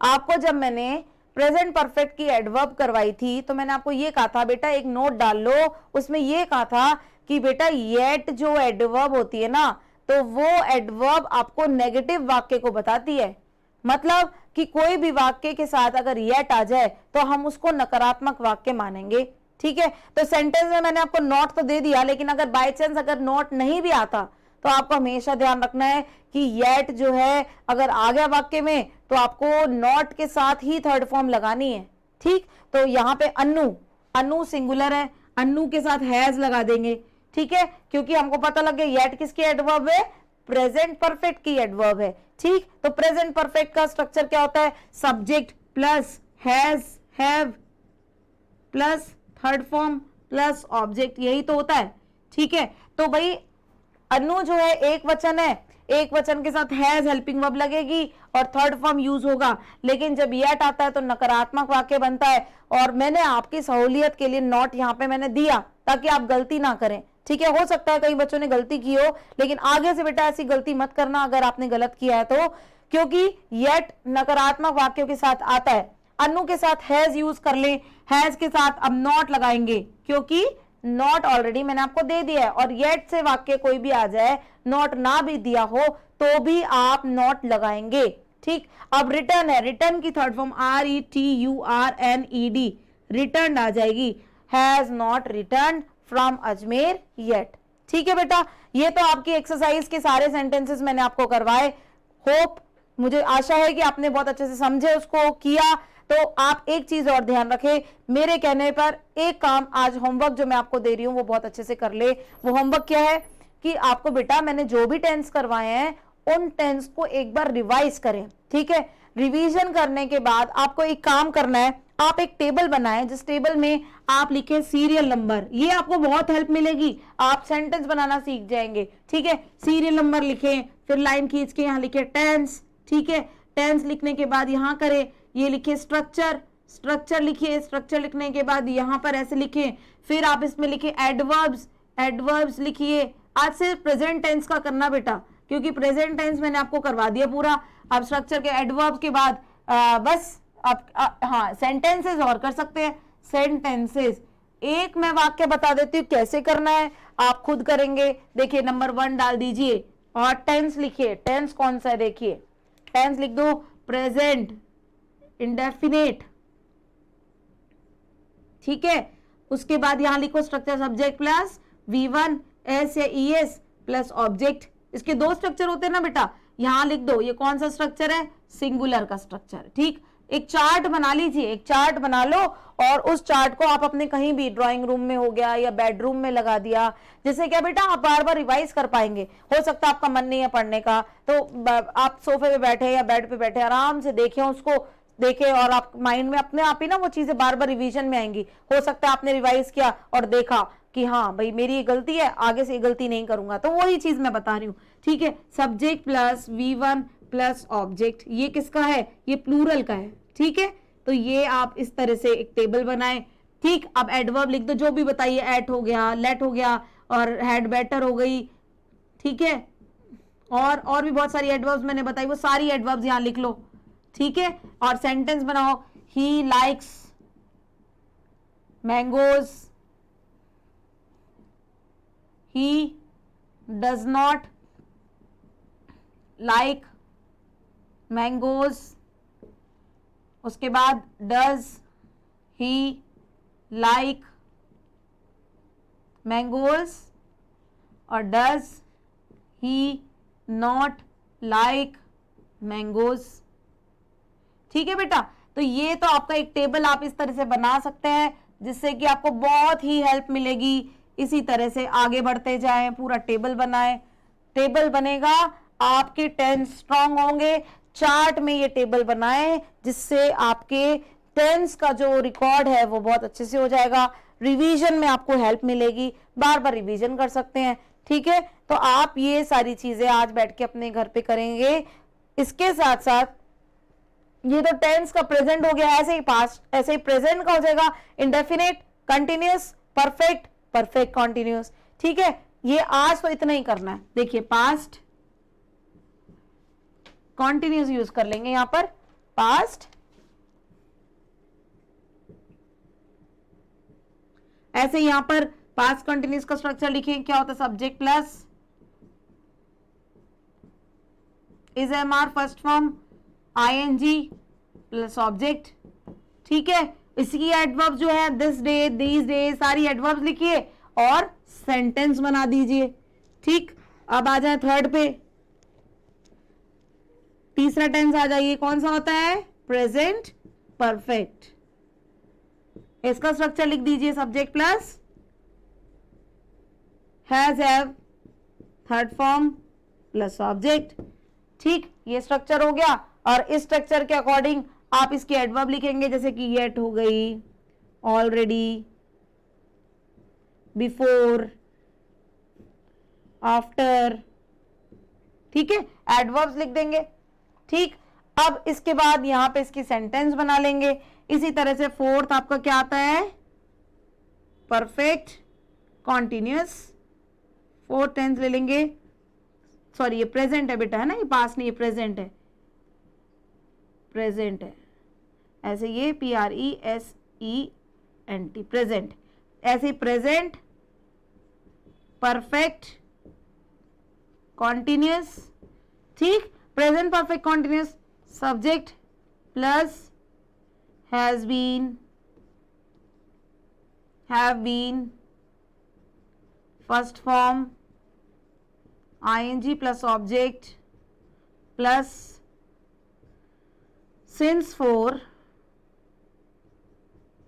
आपको जब मैंने प्रेजेंट परफेक्ट की एडवर्ब करवाई थी तो मैंने आपको ये कहा था बेटा एक नोट डाल लो, उसमें ये कहा था कि बेटा येट जो एडवर्ब होती है ना, तो वो एडवर्ब आपको नेगेटिव वाक्य को बताती है। मतलब कि कोई भी वाक्य के साथ अगर येट आ जाए तो हम उसको नकारात्मक वाक्य मानेंगे। ठीक है, तो सेंटेंस में मैंने आपको नॉट तो दे दिया, लेकिन अगर बाय चांस अगर नॉट नहीं भी आता तो आपको हमेशा ध्यान रखना है कि येट जो है अगर आ गया वाक्य में तो आपको नॉट के साथ ही थर्ड फॉर्म लगानी है। ठीक, तो यहाँ पे अनु, अनु सिंगुलर है, अनु के साथ हैज लगा देंगे। ठीक है, क्योंकि हमको पता लग गया येट किसकी एडवर्ब है, प्रेजेंट परफेक्ट की एडवर्ब है। ठीक, तो प्रेजेंट परफेक्ट का स्ट्रक्चर क्या होता है, subject plus has have plus third form plus object, यही तो होता है। ठीक है, तो भाई अनु जो है एक वचन है, एक वचन के साथ हैज हेल्पिंग वर्ब लगेगी और थर्ड फॉर्म यूज होगा, लेकिन जब येट आता है तो नकारात्मक वाक्य बनता है। और मैंने आपकी सहूलियत के लिए नॉट यहाँ पे मैंने दिया ताकि आप गलती ना करें। ठीक है, हो सकता है कई बच्चों ने गलती की हो, लेकिन आगे से बेटा ऐसी गलती मत करना अगर आपने गलत किया है तो, क्योंकि येट नकारात्मक वाक्यों के साथ आता है। अनु के साथ हैज यूज कर ले, हैज के साथ अब नॉट लगाएंगे क्योंकि नॉट ऑलरेडी मैंने आपको दे दिया है, और येट से वाक्य कोई भी आ जाए, नॉट ना भी दिया हो तो भी आप नॉट लगाएंगे। ठीक, अब रिटर्न है, रिटर्न की थर्ड फॉर्म RETURNED, रिटर्न आ जाएगी, has not return from Ajmer yet. ठीक है बेटा, ये तो आपकी एक्सरसाइज के सारे सेंटेंसेस मैंने आपको करवाए। होप, मुझे आशा है कि आपने बहुत अच्छे से समझे, उसको किया। तो आप एक चीज और ध्यान रखें, मेरे कहने पर एक काम आज होमवर्क जो मैं आपको दे रही हूं वो बहुत अच्छे से कर ले। वो होमवर्क क्या है कि आपको बेटा मैंने जो भी टेंस करवाए हैं उन टेंस को एक बार रिवाइज करें। ठीक है, रिवीजन करने के बाद आपको एक काम करना है, आप एक टेबल बनाएं जिस टेबल में आप लिखें सीरियल नंबर, ये आपको बहुत हेल्प मिलेगी, आप सेंटेंस बनाना सीख जाएंगे। ठीक है, सीरियल नंबर लिखें, फिर लाइन खींच के यहाँ लिखे टेंस। ठीक है, टेंस लिखने के बाद यहाँ करें, ये लिखे स्ट्रक्चर, स्ट्रक्चर लिखिए, स्ट्रक्चर लिखने के बाद यहाँ पर ऐसे लिखें, फिर आप इसमें लिखे एडवर्ब्स, एडवर्ब्स लिखिए। आज से प्रेजेंट टेंस का करना बेटा, क्योंकि प्रेजेंट टेंस मैंने आपको करवा दिया पूरा। अब स्ट्रक्चर के एडवर्ब के बाद बस आप हाँ सेंटेंसेस और कर सकते हैं। सेंटेंसेस एक मैं वाक्य बता देती हूँ कैसे करना है, आप खुद करेंगे। देखिए नंबर 1 डाल दीजिए और टेंस लिखिए। टेंस कौन सा है, देखिए टेंस लिख दो, प्रेजेंट इंडेफिनेट। ठीक है, उसके बाद यहां लिखो structure subject plus V1 S या ES प्लस ऑब्जेक्ट। इसके 2 स्ट्रक्चर होते हैं ना बेटा, यहां लिख दो ये कौन सा स्ट्रक्चर है, सिंगुलर का स्ट्रक्चर। ठीक, एक चार्ट बना लीजिए, एक चार्ट बना लो और उस चार्ट को आप अपने कहीं भी ड्राइंग रूम में हो गया या बेडरूम में लगा दिया, जिससे क्या बेटा आप बार बार रिवाइज कर पाएंगे। हो सकता है आपका मन नहीं है पढ़ने का, तो आप सोफे पे बैठे या बेड पे बैठे आराम से देखें, उसको देखें और आप माइंड में अपने आप ही ना वो चीजें बार बार रिवीजन में आएंगी। हो सकता है आपने रिवाइज किया और देखा कि हाँ भाई मेरी ये गलती है, आगे से ये गलती नहीं करूंगा, तो वही चीज मैं बता रही हूँ। ठीक है, subject plus V1 plus object, ये किसका है, ये प्लूरल का है। ठीक है, तो ये आप इस तरह से एक टेबल बनाएं। ठीक, अब एडवर्ब लिख दो, जो भी बताइए, एट हो गया, लेट हो गया और हैड बेटर हो गई। ठीक है, और भी बहुत सारी एडवर्ब्स मैंने बताई, वो सारी एडवर्ब्स यहां लिख लो। ठीक है, और सेंटेंस बनाओ, he likes mangoes, he does not like mangoes. उसके बाद डज ही लाइक मैंगोज और does he not like mangoes. ठीक है बेटा, तो ये तो आपका एक टेबल आप इस तरह से बना सकते हैं जिससे कि आपको बहुत ही हेल्प मिलेगी। इसी तरह से आगे बढ़ते जाएं, पूरा टेबल बनाएं, टेबल बनेगा, आपके टेंस स्ट्रांग होंगे। चार्ट में ये टेबल बनाएं जिससे आपके टेंस का जो रिकॉर्ड है वो बहुत अच्छे से हो जाएगा। रिवीजन में आपको हेल्प मिलेगी, बार बार रिवीजन कर सकते हैं। ठीक है, तो आप ये सारी चीजें आज बैठ के अपने घर पे करेंगे। इसके साथ साथ ये तो टेंस का प्रेजेंट हो गया, ऐसे ही पास्ट, ऐसे ही प्रेजेंट का हो जाएगा indefinite, continuous, perfect, perfect continuous. ठीक है, ये आज तो इतना ही करना है। देखिए पास्ट कॉन्टिन्यूअस यूज कर लेंगे यहां पर, पास्ट, ऐसे यहां पर पास्ट कंटिन्यूअस का स्ट्रक्चर लिखें, क्या होता है, subject plus is am are first form, ING plus object. ठीक है, इसकी एडवर्ब जो है दिस डे, दीज डे, सारी एडवर्ब्स लिखिए और सेंटेंस बना दीजिए। ठीक, अब आ जाए थर्ड पे, तीसरा टेंस आ जाइए, कौन सा होता है, प्रेजेंट परफेक्ट। इसका स्ट्रक्चर लिख दीजिए, subject plus has, have, third form plus object. ठीक, ये स्ट्रक्चर हो गया। और इस स्ट्रक्चर के अकॉर्डिंग आप इसकी एडवर्ब लिखेंगे, जैसे कि येट हो गई, ऑलरेडी, बिफोर, आफ्टर। ठीक है, एडवर्ब्स लिख देंगे। ठीक, अब इसके बाद यहां पे इसकी सेंटेंस बना लेंगे। इसी तरह से फोर्थ आपका क्या आता है, परफेक्ट कॉन्टिन्यूअस, फोर्थ टेंस ले लेंगे। सॉरी, ये प्रेजेंट है बेटा, है ना, ये पास्ट नहीं, ये प्रेजेंट है, प्रेजेंट है। ऐसे ये PRESENT, प्रेजेंट, ऐसे प्रेजेंट परफेक्ट कॉन्टिन्यूअस। ठीक, present perfect continuous, subject plus has been, have been, first form, ING plus object plus since for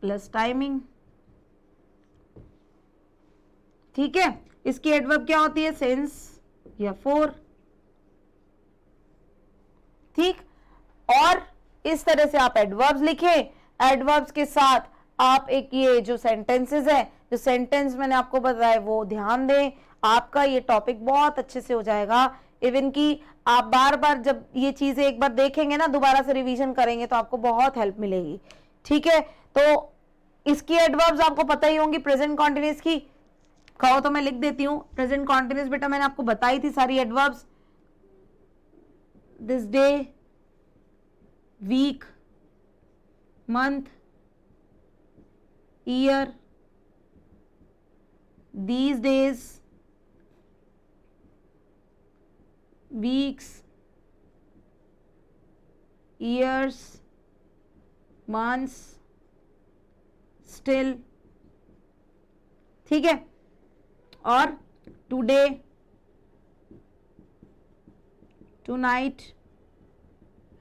plus timing. ठीक है, इसकी एडवर्ब क्या होती है, सिंस या फोर। ठीक, और इस तरह से आप एडवर्ब्स लिखें। एडवर्ब्स के साथ आप एक ये जो सेंटेंसेस है, जो सेंटेंस मैंने आपको बताया वो ध्यान दें, आपका ये टॉपिक बहुत अच्छे से हो जाएगा। इवन कि आप बार बार जब ये चीजें एक बार देखेंगे ना, दोबारा से रिवीजन करेंगे तो आपको बहुत हेल्प मिलेगी। ठीक है, तो इसकी एडवर्ब्स आपको पता ही होंगी। प्रेजेंट कॉन्टिन्यूअस की कहो तो मैं लिख देती हूँ। प्रेजेंट कॉन्टिन्यूअस बेटा मैंने आपको बताई थी सारी adverbs, this day, week, month, year, these days, weeks, years, months, still। ठीक है, और today, tonight,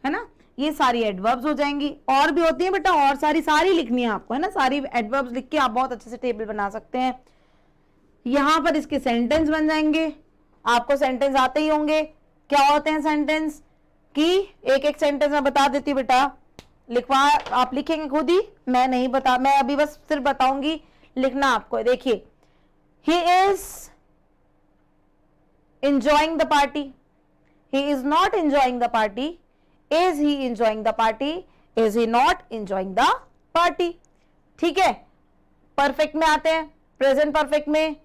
है ना, ये सारी एडवर्ब्स हो जाएंगी। और भी होती है बेटा, और सारी लिखनी है आपको, है ना, सारी एडवर्ब्स लिख के आप बहुत अच्छे से टेबल बना सकते हैं। यहां पर इसके सेंटेंस बन जाएंगे। आपको सेंटेंस आते ही होंगे। क्या होते हैं सेंटेंस की, एक एक सेंटेंस मैं बता देती हूँ बेटा, लिखवा आप लिखेंगे खुद ही, मैं नहीं बता, मैं अभी बस सिर्फ बताऊंगी, लिखना आपको। देखिए, he is enjoying the party, he is not enjoying the party, is he enjoying the party, is he not enjoying the party। ठीक है, परफेक्ट में आते हैं, प्रेजेंट परफेक्ट में,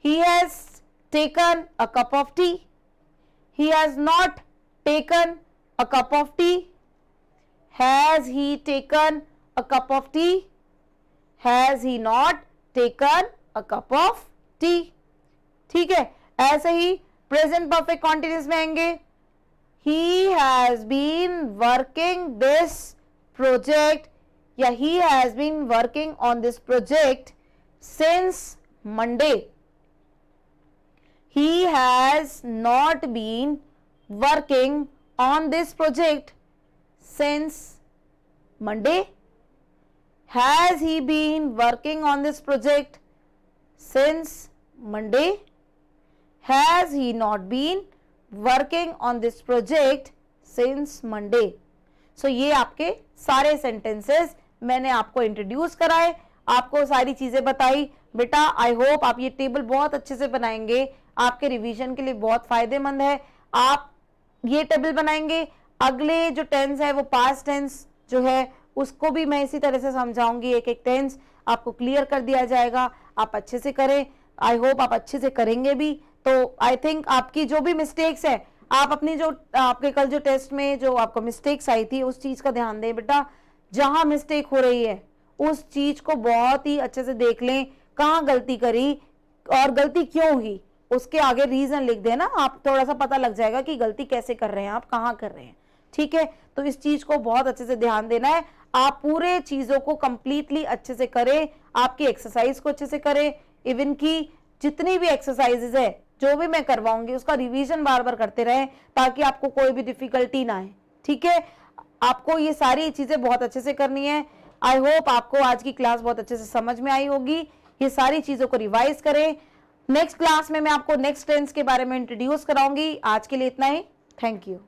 he has taken a cup of tea, he has not taken a cup of tea, has he taken a cup of tea, has he not taken a cup of tea। ठीक है, ऐसे ही present perfect continuous में आएंगे, he has been working this project या he has been working on this project since Monday, he has not been working on this project since Monday, has he been working on this project since Monday, has he not been working on this project since Monday। So ये आपके सारे sentences मैंने आपको introduce कराए, आपको सारी चीजें बताई। बेटा आई होप आप ये टेबल बहुत अच्छे से बनाएंगे, आपके रिवीजन के लिए बहुत फायदेमंद है। आप ये टेबल बनाएंगे, अगले जो टेंस है वो पास्ट टेंस जो है उसको भी मैं इसी तरह से समझाऊंगी, एक एक टेंस आपको क्लियर कर दिया जाएगा। आप अच्छे से करें, आई होप आप अच्छे से करेंगे भी। तो आई थिंक आपकी जो भी मिस्टेक्स है, आप अपनी जो आपके कल जो टेस्ट में जो आपको मिस्टेक्स आई थी उस चीज का ध्यान दें बेटा। जहां मिस्टेक हो रही है उस चीज को बहुत ही अच्छे से देख लें, कहाँ गलती करी और गलती क्यों हुई, उसके आगे रीजन लिख देना, आप थोड़ा सा पता लग जाएगा कि गलती कैसे कर रहे हैं, आप कहाँ कर रहे हैं। ठीक है, तो इस चीज को बहुत अच्छे से ध्यान देना है। आप पूरे चीजों को कंप्लीटली अच्छे से करें, आपकी एक्सरसाइज को अच्छे से करें, इवन की जितनी भी एक्सरसाइजेज है जो भी मैं करवाऊंगी उसका रिवीजन बार बार करते रहें ताकि आपको कोई भी डिफिकल्टी ना आए। ठीक है, आपको ये सारी चीजें बहुत अच्छे से करनी है। आई होप आपको आज की क्लास बहुत अच्छे से समझ में आई होगी। ये सारी चीजों को रिवाइज करें। नेक्स्ट क्लास में मैं आपको नेक्स्ट टेंस के बारे में इंट्रोड्यूस कराऊंगी। आज के लिए इतना ही, थैंक यू।